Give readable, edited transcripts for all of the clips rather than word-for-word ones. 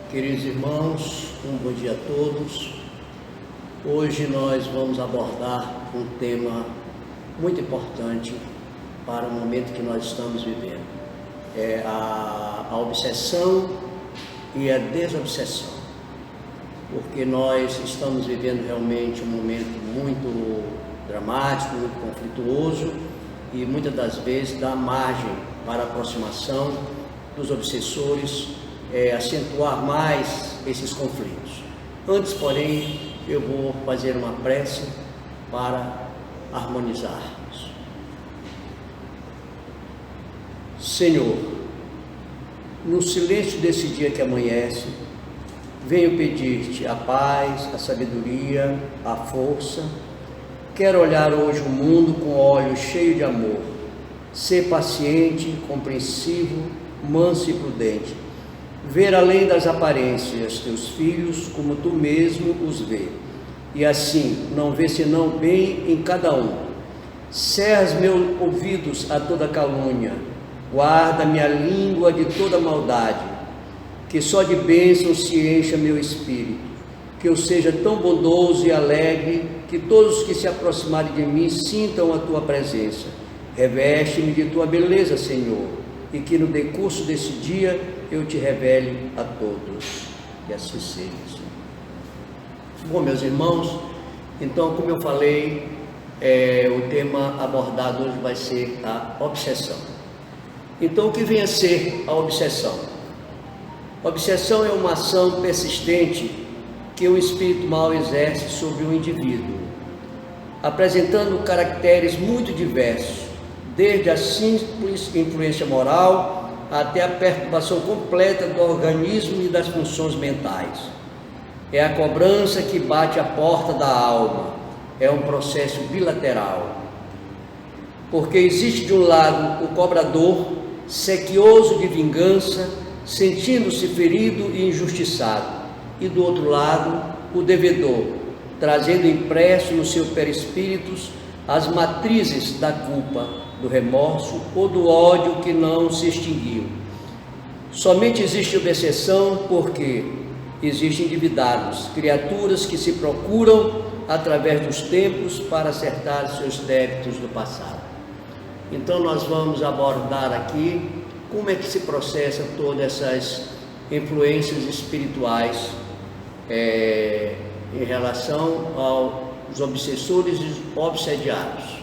Queridos irmãos, um bom dia a todos. Hoje nós vamos abordar um tema muito importante para o momento que nós estamos vivendo. É a obsessão e a desobsessão. Porque nós estamos vivendo realmente um momento muito dramático, muito conflituoso e muitas das vezes dá margem para a aproximação dos obsessores, acentuar mais esses conflitos. Antes, porém, eu vou fazer uma prece para harmonizarmos. Senhor, no silêncio desse dia que amanhece, venho pedir-te a paz, a sabedoria, a força. Quero olhar hoje o mundo com olhos cheios de amor, ser paciente, compreensivo, manso e prudente, ver além das aparências teus filhos como tu mesmo os vê, e assim não ver senão bem em cada um. Cerra meus ouvidos a toda calúnia, guarda minha língua de toda maldade, que só de bênçãos se encha meu espírito, que eu seja tão bondoso e alegre, que todos que se aproximarem de mim sintam a tua presença. Reveste-me de tua beleza, Senhor, e que no decurso desse dia eu te revele a todos. E assim seja, Senhor. Bom, meus irmãos, então, como eu falei, o tema abordado hoje vai ser a obsessão. Então, o que vem a ser a obsessão? A obsessão é uma ação persistente que o espírito mau exerce sobre o indivíduo, apresentando caracteres muito diversos, desde a simples influência moral até a perturbação completa do organismo e das funções mentais. É a cobrança que bate à porta da alma, é um processo bilateral, porque existe de um lado o cobrador, sequioso de vingança, sentindo-se ferido e injustiçado, e do outro lado o devedor, trazendo impresso no seu perispírito as matrizes da culpa, do remorso ou do ódio que não se extinguiu. Somente existe obsessão porque existem endividados, criaturas que se procuram através dos tempos para acertar seus débitos do passado. Então nós vamos abordar aqui como é que se processa todas essas influências espirituais em relação aos obsessores e obsediados.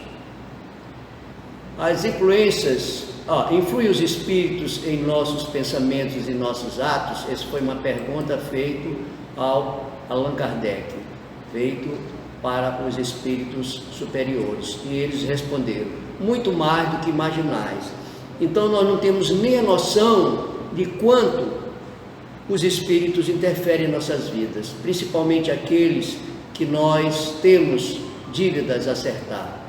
As influências, influem os espíritos em nossos pensamentos e nossos atos? Essa foi uma pergunta feita ao Allan Kardec, feito para os espíritos superiores, e eles responderam: muito mais do que imaginais. Então nós não temos nem a noção de quanto os espíritos interferem em nossas vidas, principalmente aqueles que nós temos dívidas a acertar.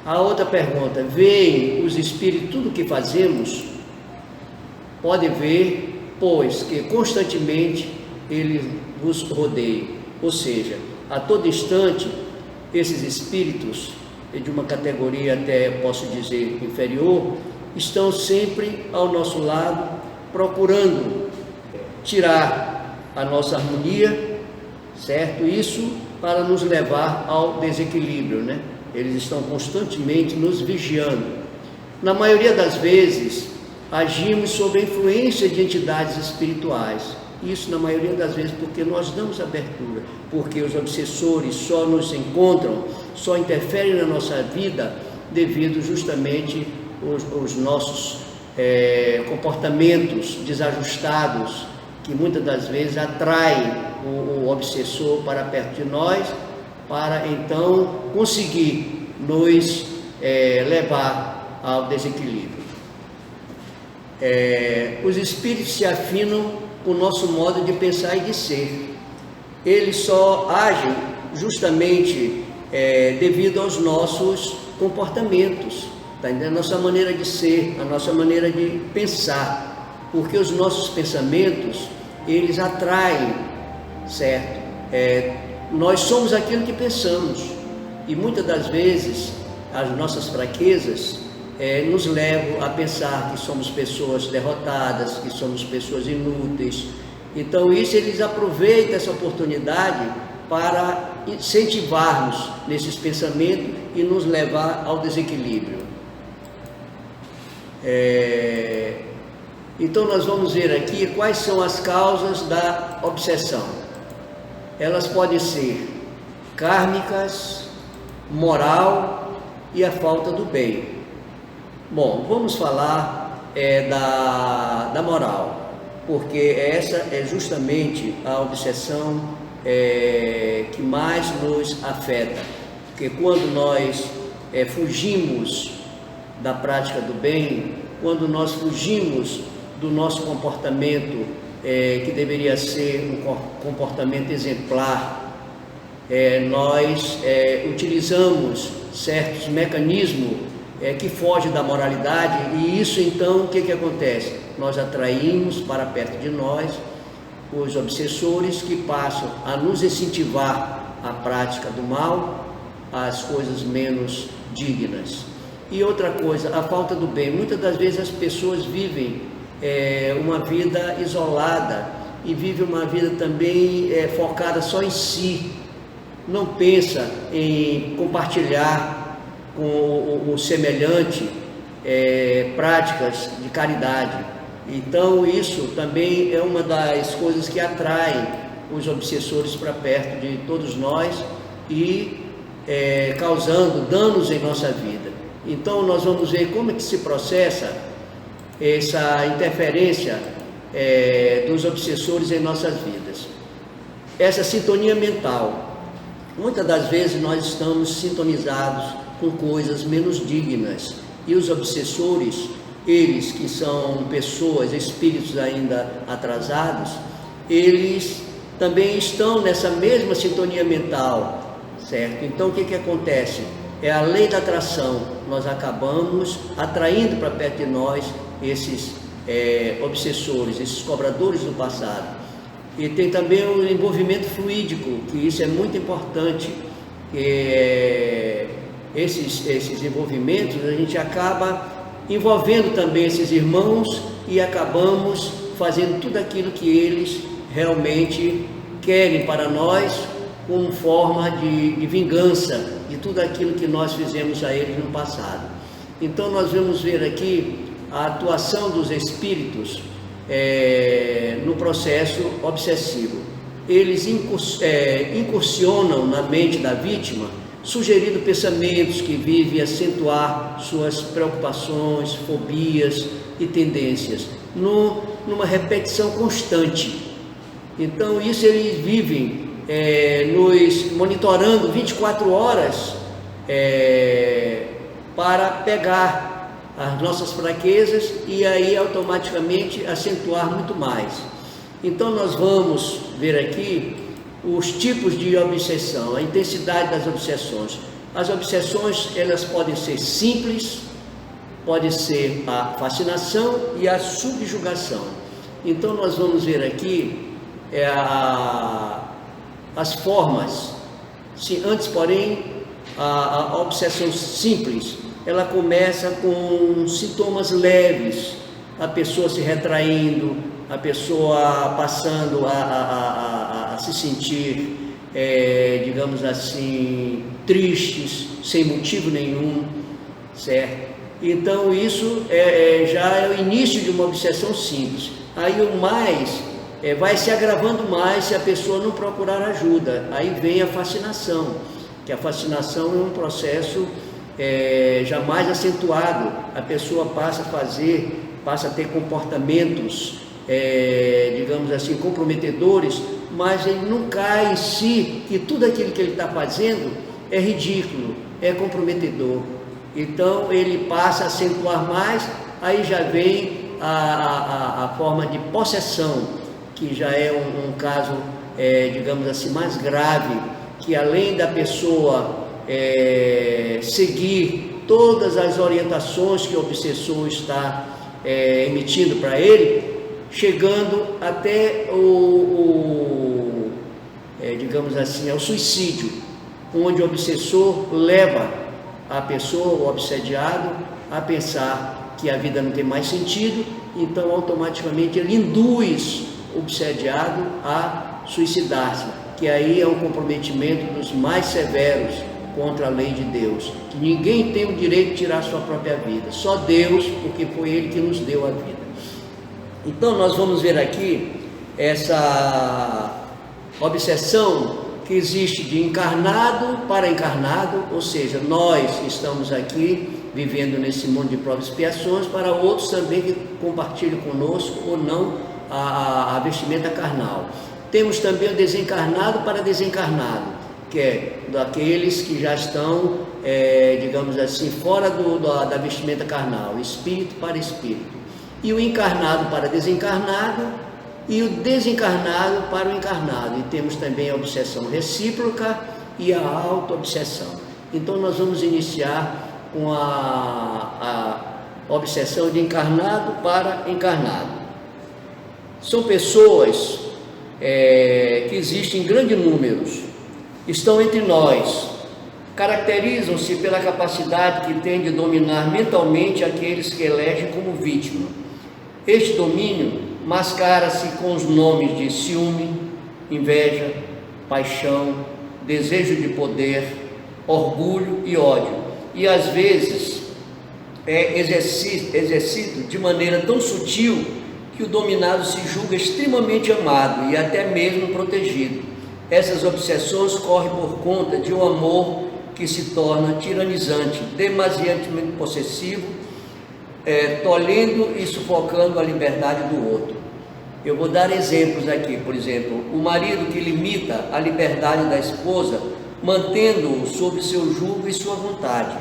A outra pergunta: veem os espíritos tudo o que fazemos? Pode ver, pois que constantemente eles vos rodeiam, ou seja, a todo instante esses espíritos, de uma categoria até posso dizer inferior, estão sempre ao nosso lado, procurando tirar a nossa harmonia, certo? Isso para nos levar ao desequilíbrio, né? Eles estão constantemente nos vigiando. Na maioria das vezes, agimos sob a influência de entidades espirituais. Isso, na maioria das vezes, porque nós damos abertura, porque os obsessores só nos encontram, só interferem na nossa vida devido justamente aos nossos comportamentos desajustados, que muitas das vezes atraem o obsessor para perto de nós, para então conseguir nos levar ao desequilíbrio. Os espíritos se afinam com o nosso modo de pensar e de ser. Eles só agem justamente devido aos nossos comportamentos, tá entendendo? A nossa maneira de ser, a nossa maneira de pensar, porque os nossos pensamentos, eles atraem, certo? Nós somos aquilo que pensamos, e muitas das vezes as nossas fraquezas nos levam a pensar que somos pessoas derrotadas, que somos pessoas inúteis, Então isso, eles aproveitam essa oportunidade para incentivar-nos nesses pensamentos e nos levar ao desequilíbrio. Então nós vamos ver aqui quais são as causas da obsessão. Elas podem ser kármicas, moral e a falta do bem. Bom, vamos falar da moral, porque essa é justamente a obsessão que mais nos afeta, porque quando nós fugimos da prática do bem, quando nós fugimos do nosso comportamento que deveria ser um comportamento exemplar, nós utilizamos certos mecanismos que fogem da moralidade, e isso então o que acontece? Nós atraímos para perto de nós os obsessores que passam a nos incentivar à prática do mal, às coisas menos dignas. E outra coisa, a falta do bem. Muitas das vezes as pessoas vivem uma vida isolada e vivem uma vida também focada só em si, não pensa em compartilhar com o semelhante práticas de caridade. Então isso também é uma das coisas que atraem os obsessores para perto de todos nós e causando danos em nossa vida. Então nós vamos ver como é que se processa essa interferência dos obsessores em nossas vidas. Essa sintonia mental. Muitas das vezes nós estamos sintonizados com coisas menos dignas, e os obsessores, eles que são pessoas, espíritos ainda atrasados, eles também estão nessa mesma sintonia mental, certo? Então o que acontece? É a lei da atração, nós acabamos atraindo para perto de nós esses obsessores, esses cobradores do passado. E tem também o envolvimento fluídico, que isso é muito importante. Esses envolvimentos, a gente acaba envolvendo também esses irmãos e acabamos fazendo tudo aquilo que eles realmente querem para nós, como forma de vingança de tudo aquilo que nós fizemos a eles no passado. Então nós vamos ver aqui a atuação dos espíritos no processo obsessivo. Eles incursionam na mente da vítima, sugerindo pensamentos que vivem acentuar suas preocupações, fobias e tendências, numa repetição constante. Então isso eles vivem nos monitorando 24 horas para pegar as nossas fraquezas e aí automaticamente acentuar muito mais. Então nós vamos ver aqui os tipos de obsessão, a intensidade das obsessões. As obsessões, elas podem ser simples, pode ser a fascinação e a subjugação. Então nós vamos ver aqui as formas. Antes, porém, a obsessão simples, ela começa com sintomas leves, a pessoa se retraindo, a pessoa passando a se sentir, digamos assim, tristes, sem motivo nenhum, certo? Então isso já é o início de uma obsessão simples. Aí o mais vai se agravando mais se a pessoa não procurar ajuda. Aí vem a fascinação, que a fascinação é um processo já mais acentuado. A pessoa passa a ter comportamentos, digamos assim, comprometedores, mas ele não cai em si que tudo aquilo que ele está fazendo é ridículo, é comprometedor. Então ele passa a acentuar mais, aí já vem a forma de possessão, que já é um caso, digamos assim, mais grave, que além da pessoa seguir todas as orientações que o obsessor está emitindo para ele, chegando até digamos assim, ao suicídio, onde o obsessor leva a pessoa, o obsediado, a pensar que a vida não tem mais sentido, então automaticamente ele induz obsediado a suicidar-se, que aí é um comprometimento dos mais severos contra a lei de Deus, que ninguém tem o direito de tirar sua própria vida, só Deus, porque foi Ele que nos deu a vida. Então nós vamos ver aqui essa obsessão que existe de encarnado para encarnado, ou seja, nós estamos aqui vivendo nesse mundo de provas e expiações, para outros também que compartilham conosco ou não a vestimenta carnal. Temos também o desencarnado para desencarnado, que é daqueles que já estão, digamos assim, fora da vestimenta carnal, espírito para espírito. E o encarnado para desencarnado, e o desencarnado para o encarnado. E temos também a obsessão recíproca e a auto-obsessão. Então nós vamos iniciar com a obsessão de encarnado para encarnado. São pessoas que existem em grandes números, estão entre nós, caracterizam-se pela capacidade que têm de dominar mentalmente aqueles que elegem como vítima. Este domínio mascara-se com os nomes de ciúme, inveja, paixão, desejo de poder, orgulho e ódio, e às vezes é exercido de maneira tão sutil que o dominado se julga extremamente amado e até mesmo protegido. Essas obsessões correm por conta de um amor que se torna tiranizante, demasiadamente possessivo, tolhendo e sufocando a liberdade do outro. Eu vou dar exemplos aqui. Por exemplo, o marido que limita a liberdade da esposa, mantendo-o sob seu jugo e sua vontade.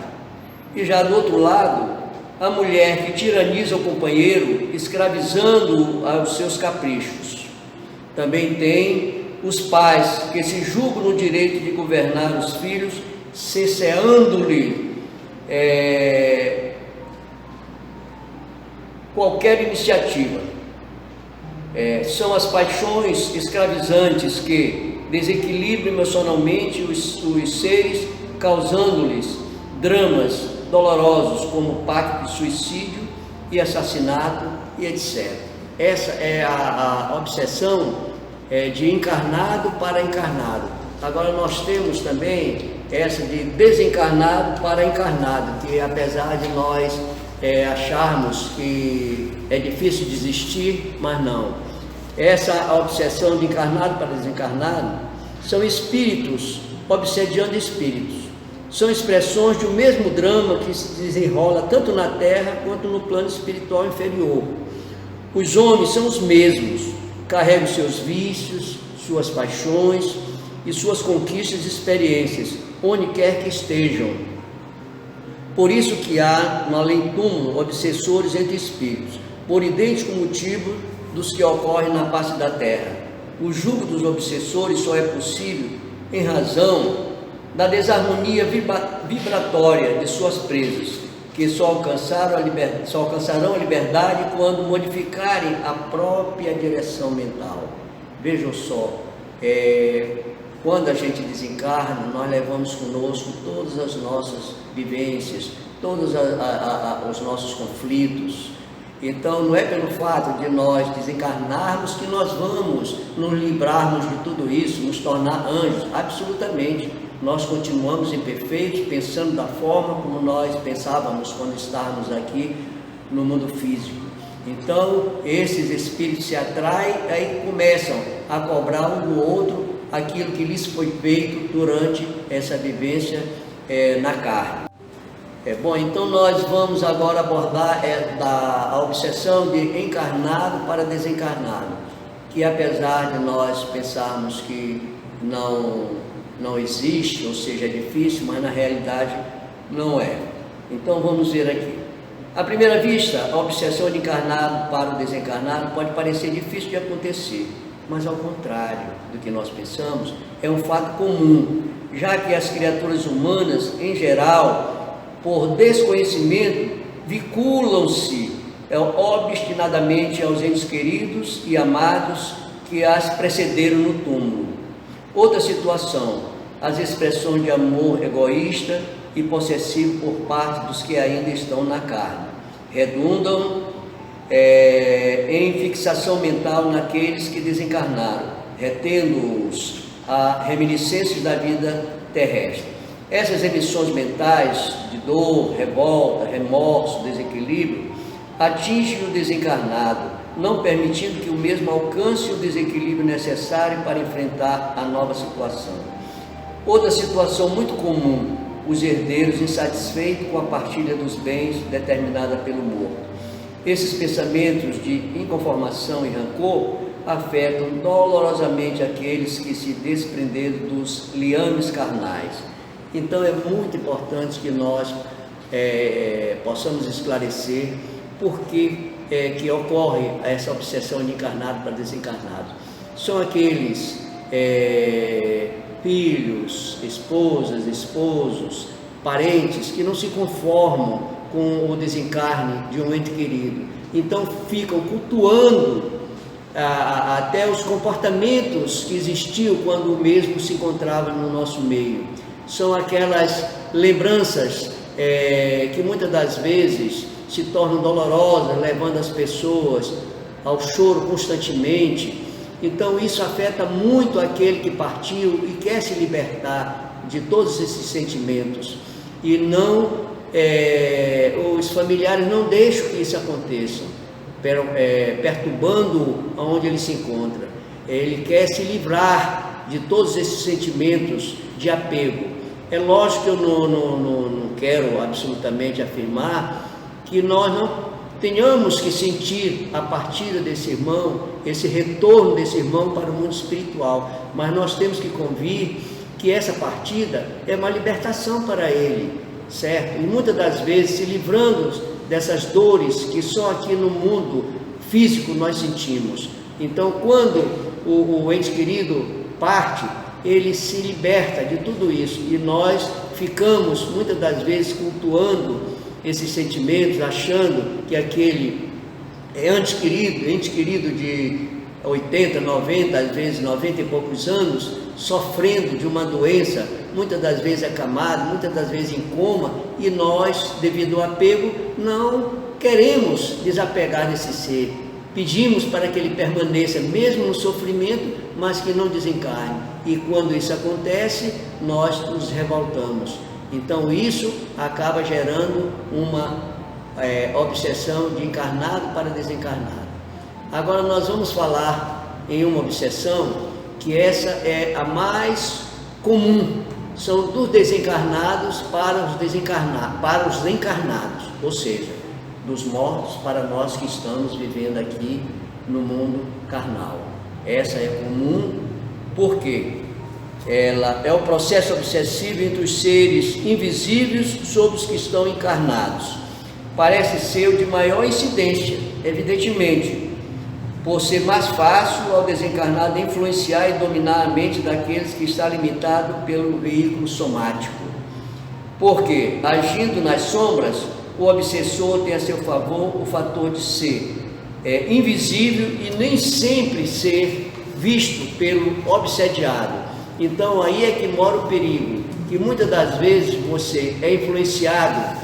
E já do outro lado, a mulher que tiraniza o companheiro, escravizando-o aos seus caprichos. Também tem os pais que se julgam no direito de governar os filhos, cesseando-lhe qualquer iniciativa. São as paixões escravizantes que desequilibram emocionalmente os seres, causando-lhes dramas dolorosos como pacto de suicídio e assassinato e etc. Essa é a obsessão de encarnado para encarnado. Agora nós temos também essa de desencarnado para encarnado, que apesar de nós acharmos que é difícil desistir, mas não. Essa obsessão de encarnado para desencarnado são espíritos obsediando espíritos. São expressões de um mesmo drama que se desenrola tanto na terra quanto no plano espiritual inferior. Os homens são os mesmos, carregam seus vícios, suas paixões e suas conquistas e experiências, onde quer que estejam. Por isso que há no além-túmulo obsessores entre espíritos, por idêntico motivo dos que ocorrem na face da terra. O jugo dos obsessores só é possível em razão da desarmonia vibratória de suas presas, que só alcançarão a liberdade quando modificarem a própria direção mental. Vejam só, quando a gente desencarna, nós levamos conosco todas as nossas vivências, todos os nossos conflitos. Então não é pelo fato de nós desencarnarmos que nós vamos nos livrarmos de tudo isso, nos tornar anjos. Absolutamente, nós continuamos imperfeitos, pensando da forma como nós pensávamos quando estávamos aqui no mundo físico. Então esses espíritos se atraem, aí começam a cobrar um do outro aquilo que lhes foi feito durante essa vivência na carne. Bom, então nós vamos agora abordar a obsessão de encarnado para desencarnado, que apesar de nós pensarmos que não existe, ou seja, é difícil, mas na realidade não é. Então vamos ver aqui. À primeira vista, a obsessão de encarnado para o desencarnado pode parecer difícil de acontecer, mas ao contrário do que nós pensamos, é um fato comum, já que as criaturas humanas, em geral, por desconhecimento, vinculam-se obstinadamente aos entes queridos e amados que as precederam no túmulo. Outra situação, as expressões de amor egoísta e possessivo por parte dos que ainda estão na carne, redundam em fixação mental naqueles que desencarnaram, retendo-os a reminiscências da vida terrestre. Essas emissões mentais de dor, revolta, remorso, desequilíbrio, atingem o desencarnado, não permitindo que o mesmo alcance o desequilíbrio necessário para enfrentar a nova situação. Outra situação muito comum, os herdeiros insatisfeitos com a partilha dos bens determinada pelo morto. Esses pensamentos de inconformação e rancor afetam dolorosamente aqueles que se desprenderam dos liames carnais. Então é muito importante que nós possamos esclarecer por que ocorre essa obsessão de encarnado para desencarnado. São aqueles filhos, esposas, esposos, parentes que não se conformam com o desencarne de um ente querido, então ficam cultuando até os comportamentos que existiam quando o mesmo se encontrava no nosso meio. São aquelas lembranças que muitas das vezes se tornam dolorosas, levando as pessoas ao choro constantemente. Então isso afeta muito aquele que partiu e quer se libertar de todos esses sentimentos, e não os familiares não deixam que isso aconteça, perturbando onde ele se encontra. Ele quer se livrar de todos esses sentimentos de apego. É lógico que eu não quero absolutamente afirmar que nós não tenhamos que sentir a partida desse irmão, esse retorno desse irmão para o mundo espiritual, mas nós temos que convir que essa partida é uma libertação para ele, certo? E muitas das vezes se livrando dessas dores que só aqui no mundo físico nós sentimos. Então, quando o ente querido parte, ele se liberta de tudo isso, e nós ficamos muitas das vezes cultuando esses sentimentos, achando que aquele ente querido de 80, 90, às vezes 90 e poucos anos, sofrendo de uma doença, muitas das vezes acamado, muitas das vezes em coma, e nós, devido ao apego, não queremos desapegar desse ser. Pedimos para que ele permaneça mesmo no sofrimento, mas que não desencarne. E quando isso acontece, nós nos revoltamos. Então isso acaba gerando uma obsessão de encarnado para desencarnado. Agora nós vamos falar em uma obsessão que essa é a mais comum, são dos desencarnados para os encarnados, ou seja, dos mortos para nós que estamos vivendo aqui no mundo carnal. Essa é comum porque ela é o processo obsessivo entre os seres invisíveis sobre os que estão encarnados. Parece ser o de maior incidência, evidentemente, por ser mais fácil ao desencarnado influenciar e dominar a mente daqueles que está limitado pelo veículo somático. Porque, agindo nas sombras, o obsessor tem a seu favor o fator de ser invisível e nem sempre ser visto pelo obsediado. Então aí é que mora o perigo, que muitas das vezes você é influenciado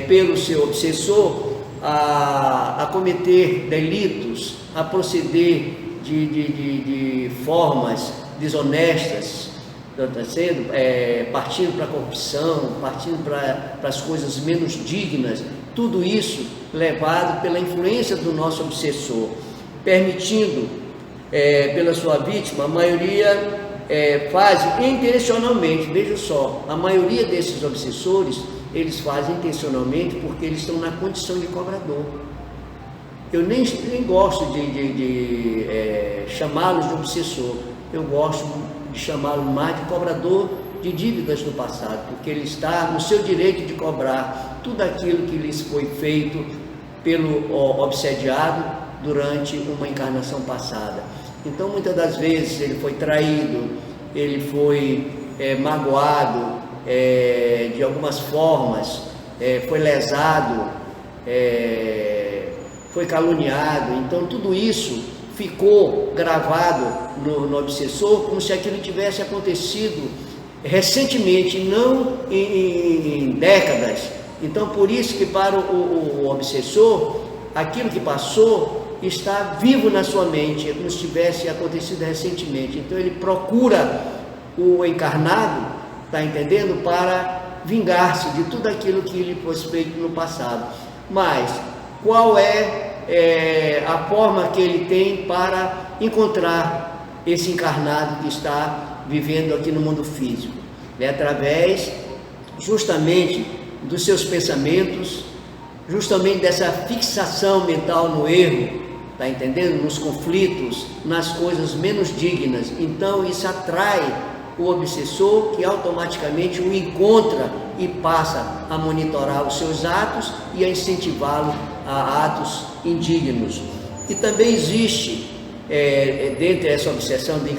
pelo seu obsessor a cometer delitos, a proceder de formas desonestas, partindo para a corrupção, partindo para as coisas menos dignas, tudo isso levado pela influência do nosso obsessor, permitindo pela sua vítima, a maioria faz intencionalmente. Veja só, a maioria desses obsessores, eles fazem intencionalmente porque eles estão na condição de cobrador. Eu nem gosto de chamá-los de obsessor, eu gosto de chamá-lo mais de cobrador de dívidas do passado, porque ele está no seu direito de cobrar tudo aquilo que lhes foi feito pelo obsediado durante uma encarnação passada. Então muitas das vezes ele foi traído, ele foi magoado de algumas formas, foi lesado, foi caluniado. Então tudo isso ficou gravado no obsessor como se aquilo tivesse acontecido recentemente, não em décadas. Então por isso que para o obsessor aquilo que passou está vivo na sua mente, como se tivesse acontecido recentemente. Então ele procura o encarnado, está entendendo, para vingar-se de tudo aquilo que lhe foi feito no passado. Mas qual é a forma que ele tem para encontrar esse encarnado que está vivendo aqui no mundo físico? É através justamente dos seus pensamentos, justamente dessa fixação mental no erro, está entendendo? Nos conflitos, nas coisas menos dignas. Então isso atrai o obsessor, que automaticamente o encontra e passa a monitorar os seus atos e a incentivá-lo a atos indignos. E também existe, dentro dessa obsessão de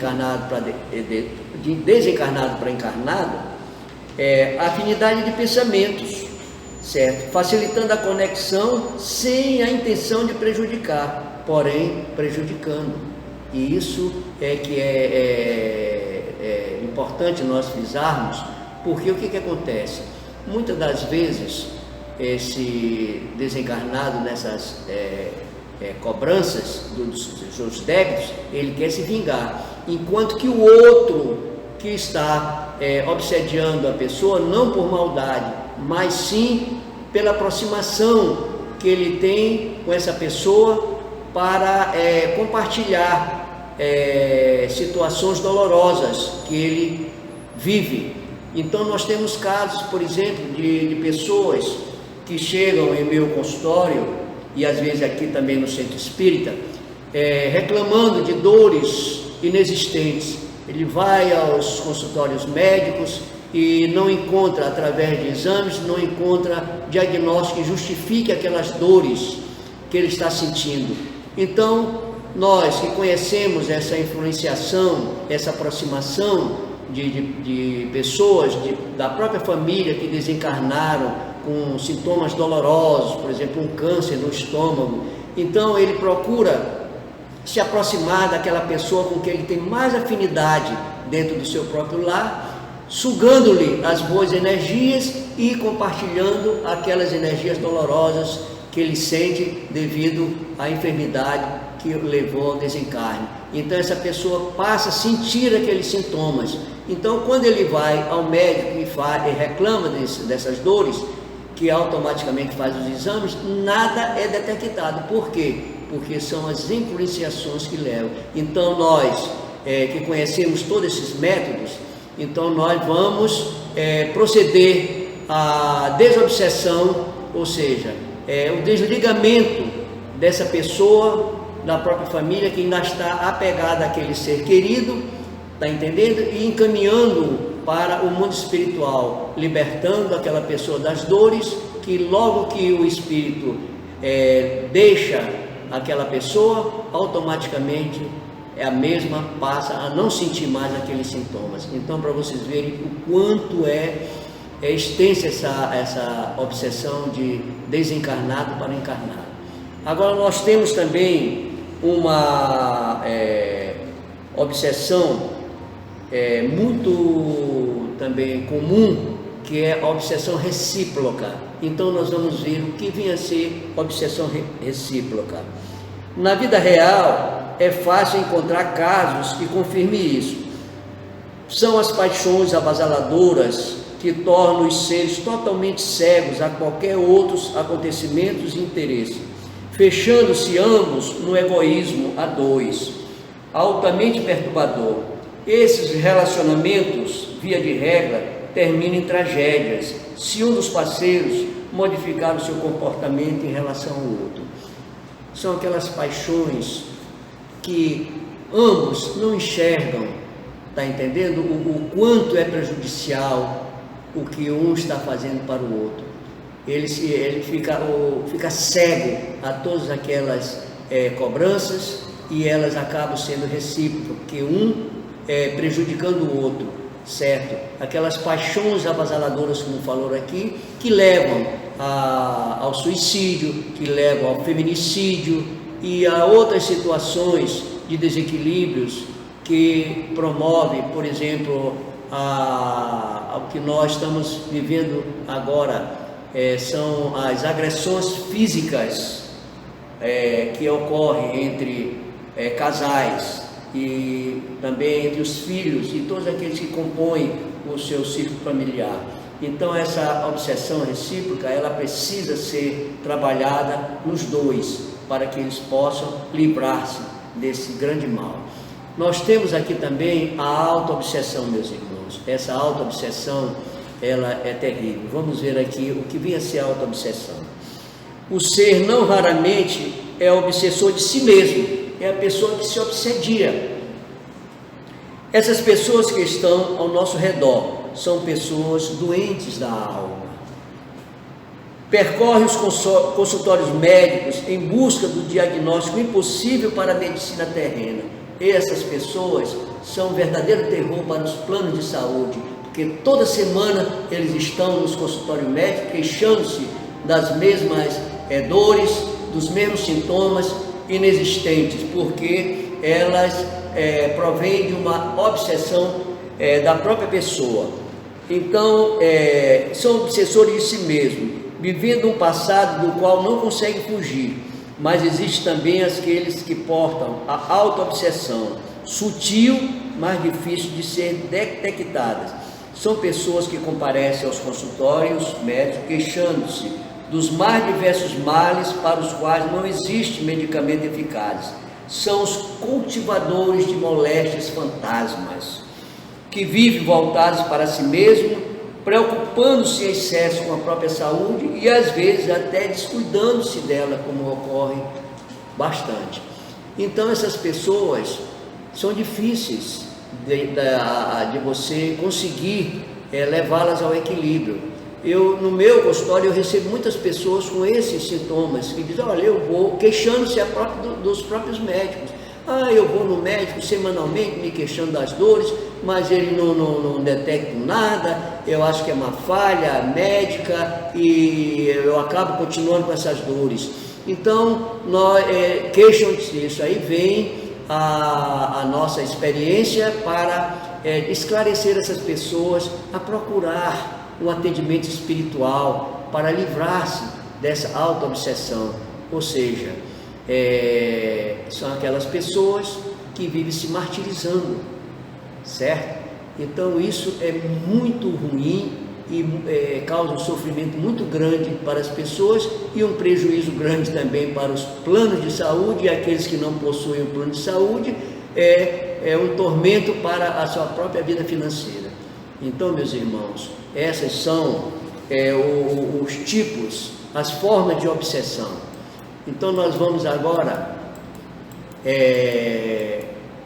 desencarnado para encarnado, a afinidade de pensamentos, certo? Facilitando a conexão sem a intenção de prejudicar, porém prejudicando. E isso é que é importante nós frisarmos, porque o que acontece? Muitas das vezes esse desencarnado nessas cobranças dos seus débitos, ele quer se vingar, enquanto que o outro que está obsediando a pessoa, não por maldade, mas sim pela aproximação que ele tem com essa pessoa para compartilhar situações dolorosas que ele vive. Então nós temos casos, por exemplo, de pessoas que chegam em meu consultório, e às vezes aqui também no centro espírita, reclamando de dores inexistentes. Ele vai aos consultórios médicos e não encontra, através de exames, não encontra diagnóstico que justifique aquelas dores que ele está sentindo. Então, nós que conhecemos essa influenciação, essa aproximação de pessoas da própria família que desencarnaram com sintomas dolorosos, por exemplo, um câncer no estômago, então ele procura se aproximar daquela pessoa com quem ele tem mais afinidade dentro do seu próprio lar, sugando-lhe as boas energias e compartilhando aquelas energias dolorosas que ele sente devido à enfermidade que o levou ao desencarne. Então essa pessoa passa a sentir aqueles sintomas. Então quando ele vai ao médico e reclama dessas dores, que automaticamente faz os exames, nada é detectado. Por quê? Porque são as influenciações que levam. Então nós que conhecemos todos esses métodos, então nós vamos proceder à desobsessão, ou seja, o desligamento dessa pessoa, da própria família, que ainda está apegada àquele ser querido, está entendendo? E encaminhando para o mundo espiritual, libertando aquela pessoa das dores, que logo que o espírito deixa aquela pessoa, automaticamente a mesma passa a não sentir mais aqueles sintomas. Então, para vocês verem o quanto é extensa essa obsessão de desencarnado para encarnado. Agora nós temos também uma obsessão muito também comum, que é a obsessão recíproca. Então nós vamos ver o que vinha a ser obsessão recíproca. Na vida real é fácil encontrar casos que confirmem isso. São as paixões avassaladoras que tornam os seres totalmente cegos a qualquer outros acontecimentos e interesses, fechando-se ambos no egoísmo a dois, altamente perturbador. Esses relacionamentos, via de regra, terminam em tragédias, se um dos parceiros modificar o seu comportamento em relação ao outro. São aquelas paixões que ambos não enxergam, está entendendo? O quanto é prejudicial o que um está fazendo para o outro. Ele fica cego a todas aquelas cobranças, e elas acabam sendo recíprocas, porque um prejudicando o outro, certo? Aquelas paixões avassaladoras, como falou aqui, que levam ao suicídio, que levam ao feminicídio e a outras situações de desequilíbrios que promove, por exemplo, ao que nós estamos vivendo agora, são as agressões físicas, que ocorre entre casais e também entre os filhos e todos aqueles que compõem o seu círculo familiar. Então essa obsessão recíproca, ela precisa ser trabalhada nos dois, para que eles possam livrar-se desse grande mal. Nós temos aqui também a auto-obsessão, meus irmãos. Essa auto-obsessão, ela é terrível. Vamos ver aqui o que vem a ser a auto-obsessão. O ser não raramente é obsessor de si mesmo, é a pessoa que se obsedia. Essas pessoas que estão ao nosso redor são pessoas doentes da alma. Percorre os consultórios médicos em busca do diagnóstico impossível para a medicina terrena. Essas pessoas são um verdadeiro terror para os planos de saúde, porque toda semana eles estão nos consultórios médicos queixando-se das mesmas dores, dos mesmos sintomas inexistentes, porque elas provêm de uma obsessão da própria pessoa. Então, são obsessores de si mesmos, vivendo um passado do qual não conseguem fugir. Mas existe também aqueles que portam a auto-obsessão, sutil, mas difícil de ser detectadas. São pessoas que comparecem aos consultórios médicos queixando-se dos mais diversos males para os quais não existe medicamento eficaz. São os cultivadores de moléstias fantasmas, que vivem voltados para si mesmo, preocupando-se em excesso com a própria saúde e às vezes até descuidando-se dela, como ocorre bastante. Então essas pessoas são difíceis de você conseguir levá-las ao equilíbrio. No meu consultório eu recebo muitas pessoas com esses sintomas, que dizem, olha, eu vou queixando-se dos próprios médicos. Eu vou no médico semanalmente me queixando das dores, mas ele não detecta nada, eu acho que é uma falha médica e eu acabo continuando com essas dores. Então, queixam-se disso. Aí vem a nossa experiência para esclarecer essas pessoas a procurar um atendimento espiritual para livrar-se dessa auto-obsessão, ou seja, são aquelas pessoas que vivem se martirizando, certo? Então isso é muito ruim e causa um sofrimento muito grande para as pessoas e um prejuízo grande também para os planos de saúde, e aqueles que não possuem um plano de saúde é um tormento para a sua própria vida financeira. Então, meus irmãos, essas são os tipos, as formas de obsessão. Então nós vamos agora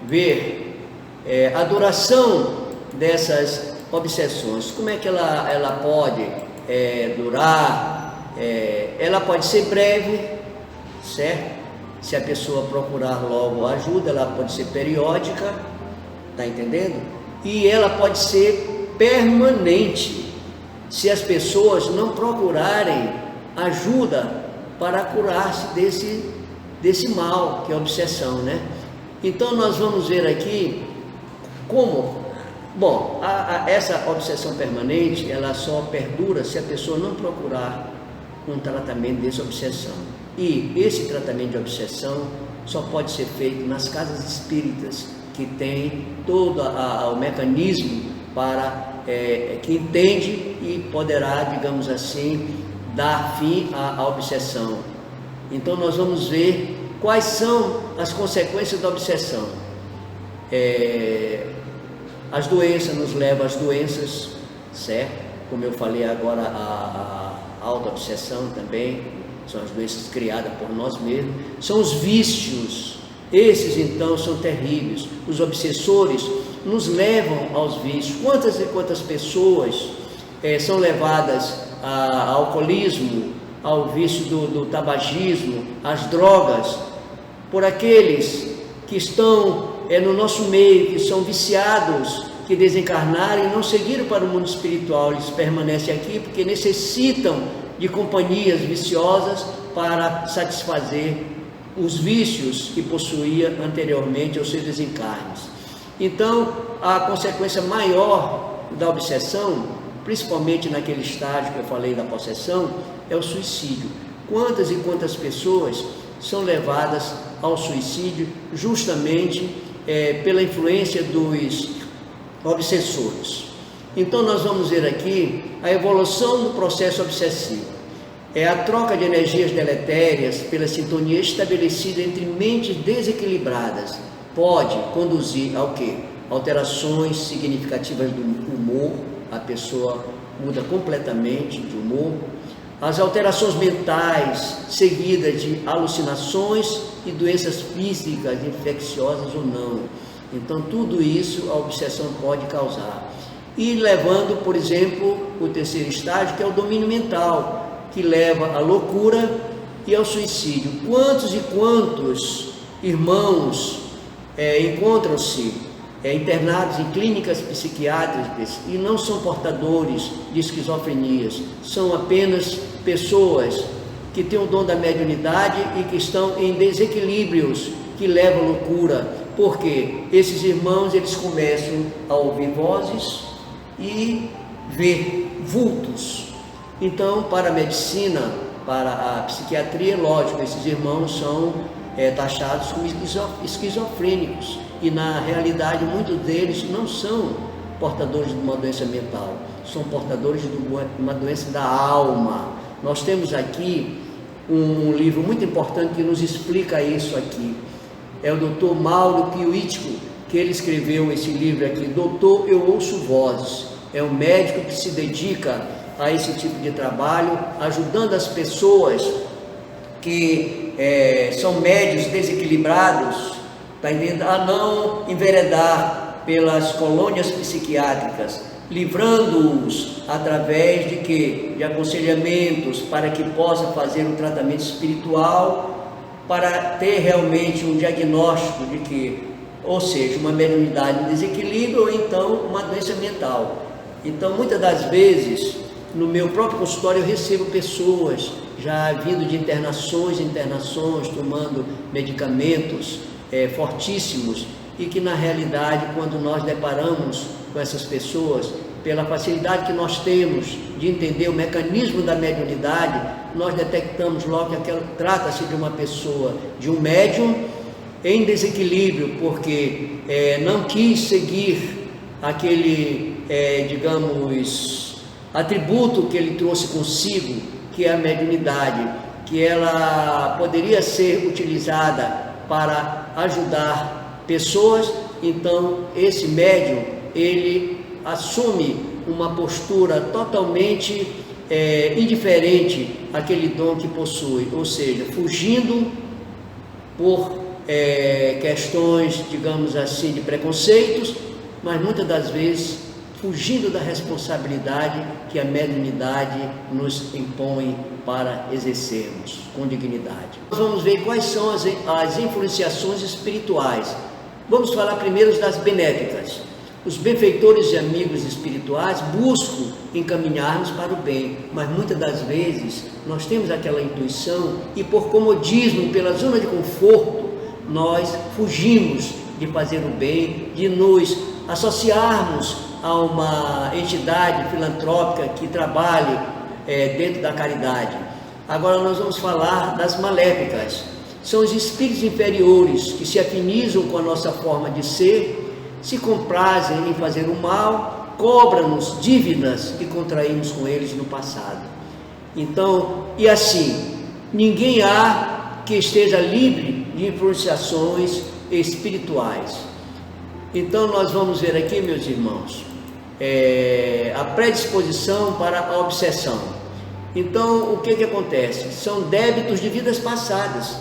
ver a duração dessas obsessões. Como é que ela pode durar? Ela pode ser breve, certo? Se a pessoa procurar logo ajuda, ela pode ser periódica, tá entendendo? E ela pode ser permanente, se as pessoas não procurarem ajuda para curar-se desse mal, que é a obsessão, né? Então nós vamos ver aqui como, bom, essa obsessão permanente, ela só perdura se a pessoa não procurar um tratamento dessa obsessão. E esse tratamento de obsessão só pode ser feito nas casas espíritas, que tem todo o mecanismo para que entende e poderá, digamos assim, dar fim à obsessão. Então nós vamos ver quais são as consequências da obsessão. As doenças nos levam às doenças, certo? Como eu falei agora, a auto-obsessão também, são as doenças criadas por nós mesmos. São os vícios, esses então são terríveis. Os obsessores nos levam aos vícios. Quantas e quantas pessoas são levadas ao alcoolismo, ao vício do tabagismo, às drogas, por aqueles que estão no nosso meio, que são viciados, que desencarnaram e não seguiram para o mundo espiritual. Eles permanecem aqui porque necessitam de companhias viciosas para satisfazer os vícios que possuía anteriormente aos seus desencarnes. Então, a consequência maior da obsessão, principalmente naquele estágio que eu falei da possessão, é o suicídio. Quantas e quantas pessoas são levadas ao suicídio justamente pela influência dos obsessores. Então nós vamos ver aqui a evolução do processo obsessivo. É a troca de energias deletérias pela sintonia estabelecida entre mentes desequilibradas. Pode conduzir ao quê? Alterações significativas do humor, a pessoa muda completamente de humor. As alterações mentais seguidas de alucinações e doenças físicas, infecciosas ou não. Então tudo isso a obsessão pode causar. E levando, por exemplo, o terceiro estágio, que é o domínio mental, que leva à loucura e ao suicídio. Quantos e quantos irmãos encontram-se internados em clínicas psiquiátricas e não são portadores de esquizofrenias, são apenas pessoas que têm o dom da mediunidade e que estão em desequilíbrios que levam à loucura, porque esses irmãos eles começam a ouvir vozes e ver vultos. Então, para a medicina, para a psiquiatria, lógico, esses irmãos são taxados como esquizofrênicos, e na realidade muitos deles não são portadores de uma doença mental, são portadores de uma doença da alma. Nós temos aqui um livro muito importante que nos explica isso aqui, é o Dr. Mauro Piuítico, que ele escreveu esse livro aqui, Doutor, Eu Ouço Vozes. É um médico que se dedica a esse tipo de trabalho, ajudando as pessoas que são médios desequilibrados, tá entendendo? A não enveredar pelas colônias psiquiátricas, livrando-os através de quê? De aconselhamentos para que possa fazer um tratamento espiritual, para ter realmente um diagnóstico de que, ou seja, uma mediunidade em desequilíbrio ou então uma doença mental. Então, muitas das vezes, no meu próprio consultório eu recebo pessoas já vindo de internações, tomando medicamentos fortíssimos, e que na realidade, quando nós deparamos com essas pessoas, pela facilidade que nós temos de entender o mecanismo da mediunidade, nós detectamos logo que trata-se de uma pessoa, de um médium em desequilíbrio, porque não quis seguir aquele, digamos, atributo que ele trouxe consigo, que é a mediunidade, que ela poderia ser utilizada para ajudar pessoas. Então esse médium, ele assume uma postura totalmente indiferente àquele dom que possui, ou seja, fugindo por questões, digamos assim, de preconceitos, mas muitas das vezes fugindo da responsabilidade que a mediunidade nos impõe para exercermos com dignidade. Nós vamos ver quais são as influenciações espirituais. Vamos falar primeiro das benéficas. Os benfeitores e amigos espirituais buscam encaminhar-nos para o bem, mas muitas das vezes nós temos aquela intuição e por comodismo, pela zona de conforto, nós fugimos de fazer o bem, de nos associarmos a uma entidade filantrópica que trabalhe dentro da caridade. Agora nós vamos falar das maléficas. São os espíritos inferiores que se afinizam com a nossa forma de ser, se comprazem em fazer o mal, cobram-nos dívidas que contraímos com eles no passado. Então, e assim, ninguém há que esteja livre de influenciações espirituais. Então nós vamos ver aqui, meus irmãos, a predisposição para a obsessão. Então o que acontece? São débitos de vidas passadas,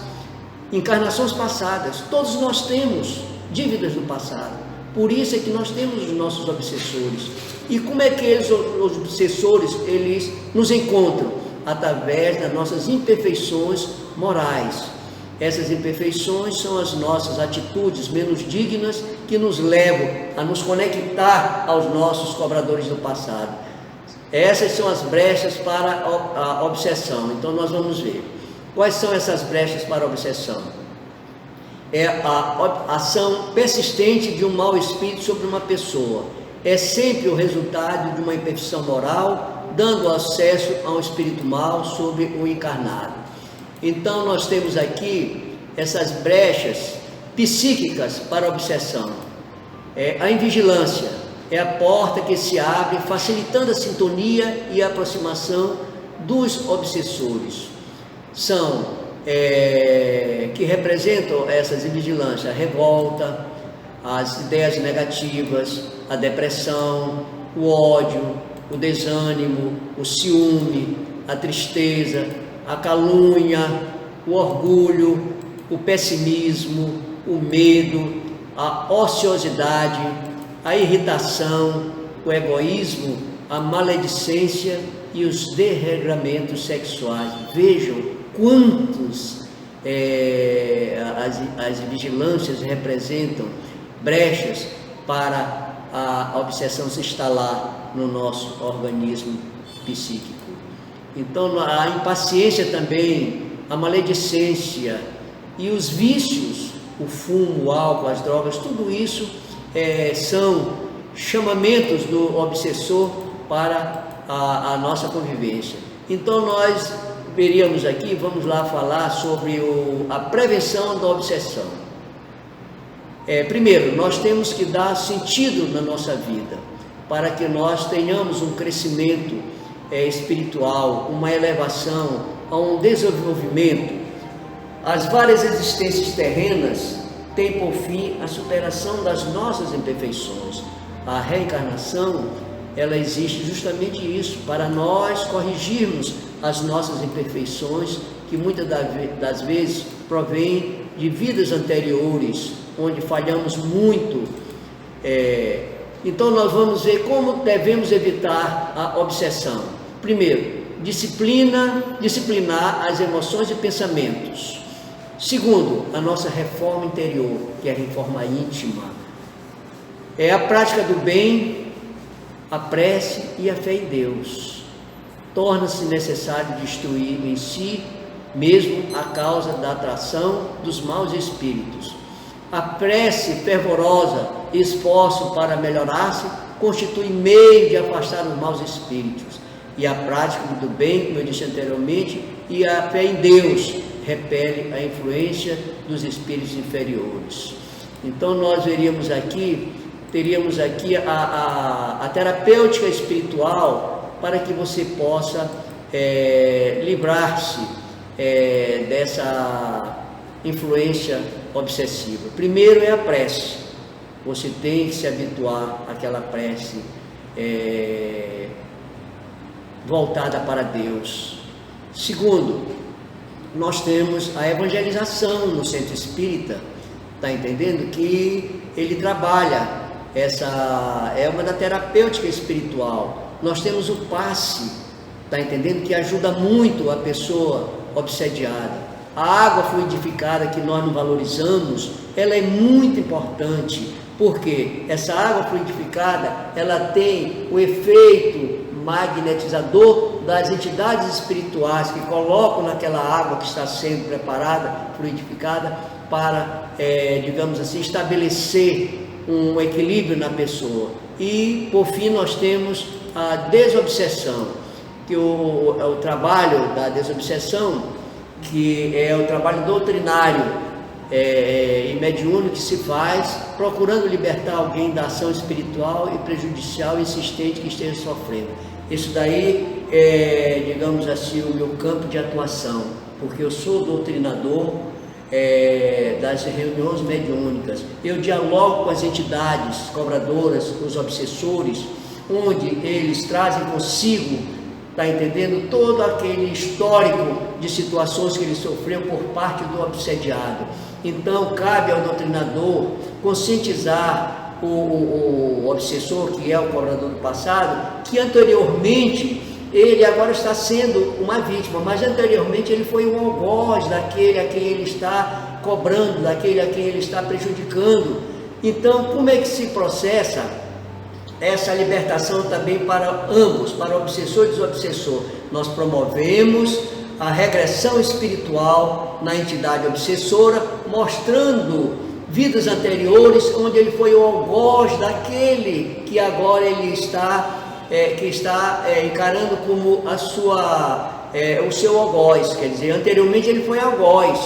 encarnações passadas. Todos nós temos dívidas do passado, por isso é que nós temos os nossos obsessores. E como é que os obsessores, eles nos encontram? Através das nossas imperfeições morais. Essas imperfeições são as nossas atitudes menos dignas que nos levam a nos conectar aos nossos cobradores do passado. Essas são as brechas para a obsessão. Então nós vamos ver. Quais são essas brechas para a obsessão? É a ação persistente de um mau espírito sobre uma pessoa. É sempre o resultado de uma imperfeição moral, dando acesso a um espírito mau sobre o encarnado. Então nós temos aqui essas brechas psíquicas para a obsessão. A invigilância é a porta que se abre, facilitando a sintonia e a aproximação dos obsessores. São que representam essas invigilâncias: a revolta, as ideias negativas, a depressão, o ódio, o desânimo, o ciúme, a tristeza, a calúnia, o orgulho, o pessimismo, o medo, a ociosidade, a irritação, o egoísmo, a maledicência e os desregramentos sexuais. Vejam quantos as vigilâncias representam brechas para a obsessão se instalar no nosso organismo psíquico. Então, a impaciência também, a maledicência e os vícios, o fumo, o álcool, as drogas, tudo isso são chamamentos do obsessor para a nossa convivência. Então, nós veríamos aqui, vamos lá falar sobre a prevenção da obsessão. Primeiro, nós temos que dar sentido na nossa vida, para que nós tenhamos um crescimento espiritual, uma elevação, um desenvolvimento. As várias existências terrenas têm por fim a superação das nossas imperfeições. A reencarnação, ela existe justamente isso, para nós corrigirmos as nossas imperfeições, que muitas das vezes provêm de vidas anteriores, onde falhamos muito. Então nós vamos ver como devemos evitar a obsessão. Primeiro, disciplinar as emoções e pensamentos. Segundo, a nossa reforma interior, que é a reforma íntima. A prática do bem, a prece e a fé em Deus. Torna-se necessário destruir em si mesmo a causa da atração dos maus espíritos. A prece fervorosa e esforço para melhorar-se constitui meio de afastar os maus espíritos. E a prática do bem, como eu disse anteriormente, e a fé em Deus repele a influência dos espíritos inferiores. Então nós teríamos aqui a terapêutica espiritual para que você possa livrar-se dessa influência obsessiva. Primeiro é a prece. Você tem que se habituar àquela prece voltada para Deus. Segundo, nós temos a evangelização no centro espírita, está entendendo? Que ele trabalha, essa é uma da terapêutica espiritual. Nós temos o passe, está entendendo? Que ajuda muito a pessoa obsediada. A água fluidificada que nós não valorizamos, ela é muito importante, porque essa água fluidificada, ela tem o efeito magnetizador das entidades espirituais que colocam naquela água que está sendo preparada, fluidificada, para, digamos assim, estabelecer um equilíbrio na pessoa. E, por fim, nós temos a desobsessão, que o trabalho da desobsessão, que é o trabalho doutrinário e mediúnico que se faz, procurando libertar alguém da ação espiritual e prejudicial e insistente que esteja sofrendo. Isso daí é, digamos assim, o meu campo de atuação, porque eu sou doutrinador das reuniões mediúnicas. Eu dialogo com as entidades cobradoras, os obsessores, onde eles trazem consigo, está entendendo, todo aquele histórico de situações que ele sofreu por parte do obsediado. Então cabe ao doutrinador conscientizar o obsessor, que é o cobrador do passado, que anteriormente ele agora está sendo uma vítima, mas anteriormente ele foi um algoz daquele a quem ele está cobrando, daquele a quem ele está prejudicando. Então, como é que se processa essa libertação também para ambos, para o obsessor e desobsessor? Nós promovemos a regressão espiritual na entidade obsessora, mostrando vidas anteriores onde ele foi o algoz daquele que agora ele está encarando como a sua o seu algoz, quer dizer, anteriormente ele foi algoz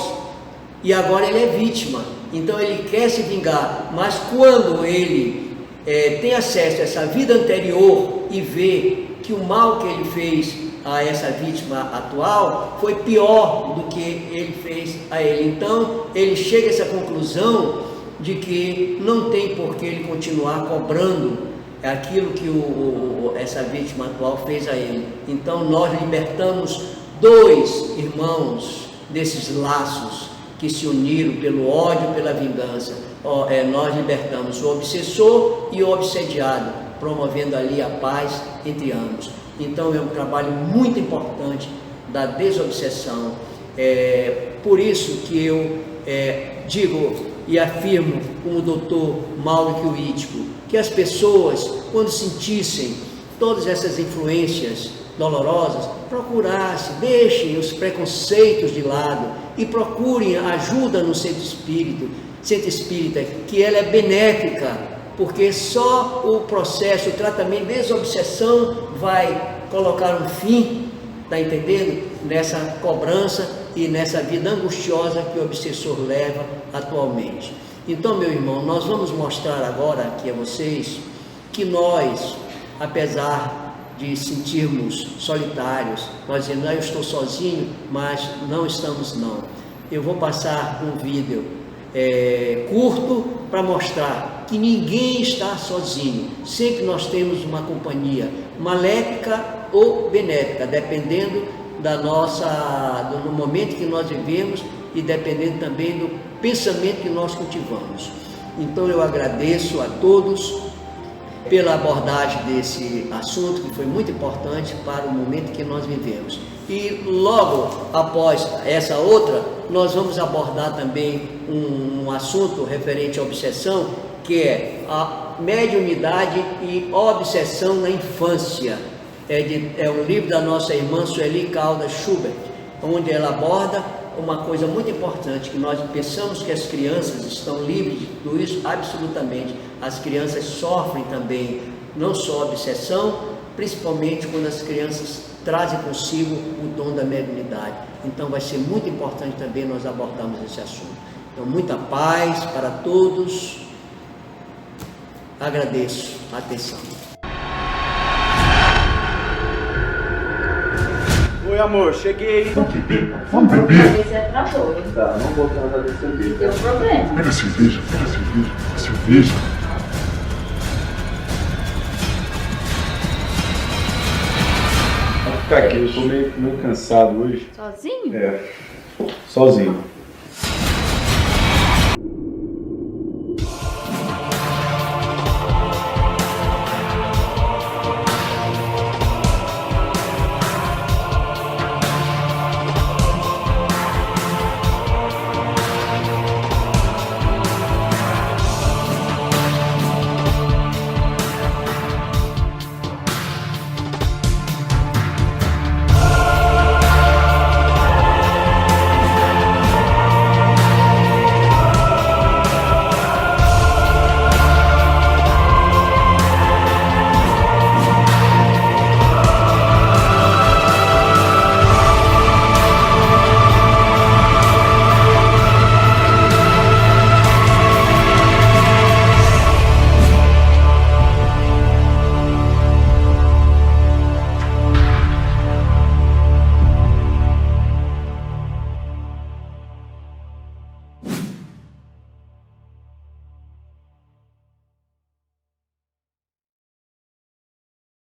e agora ele é vítima, então ele quer se vingar, mas quando ele tem acesso a essa vida anterior e vê que o mal que ele fez a essa vítima atual foi pior do que ele fez a ele, então ele chega a essa conclusão de que não tem por que ele continuar cobrando aquilo que essa vítima atual fez a ele. Então nós libertamos dois irmãos desses laços que se uniram pelo ódio, pela vingança. Nós libertamos o obsessor e o obsediado, promovendo ali a paz entre ambos. Então é um trabalho muito importante da desobsessão. Por isso que eu digo e afirmo, como o doutor Mauro Quirúrgico, que as pessoas, quando sentissem todas essas influências dolorosas, procurassem, deixem os preconceitos de lado e procurem ajuda no centro espírita, que ela é benéfica, porque só o processo, o tratamento, desobsessão vai colocar um fim, está entendendo? Nessa cobrança e nessa vida angustiosa que o obsessor leva atualmente. Então, meu irmão, nós vamos mostrar agora aqui a vocês que nós, apesar de sentirmos solitários, nós dizemos, eu estou sozinho, mas não estamos não. Eu vou passar um vídeo curto para mostrar que ninguém está sozinho, sempre nós temos uma companhia maléfica ou benéfica, dependendo do momento que nós vivemos e dependendo também do pensamento que nós cultivamos. Então eu agradeço a todos pela abordagem desse assunto, que foi muito importante para o momento que nós vivemos. E logo após essa outra, nós vamos abordar também um assunto referente à obsessão, que é a mediunidade e obsessão na infância. É um livro da nossa irmã Sueli Caldas Schubert, onde ela aborda uma coisa muito importante, que nós pensamos que as crianças estão livres de tudo isso, absolutamente. As crianças sofrem também, não só obsessão, principalmente quando as crianças trazem consigo o dom da mediunidade. Então vai ser muito importante também nós abordarmos esse assunto. Então muita paz para todos. Agradeço a atenção. Oi, amor, cheguei. Vamos beber? Vamos beber? Esse é pra dois. Tá, não vou tratar desse cerveja. Tem um problema. Pega a cerveja, pega a cerveja, a cerveja. Vou ficar aqui, eu tô meio cansado hoje. Sozinho? Sozinho.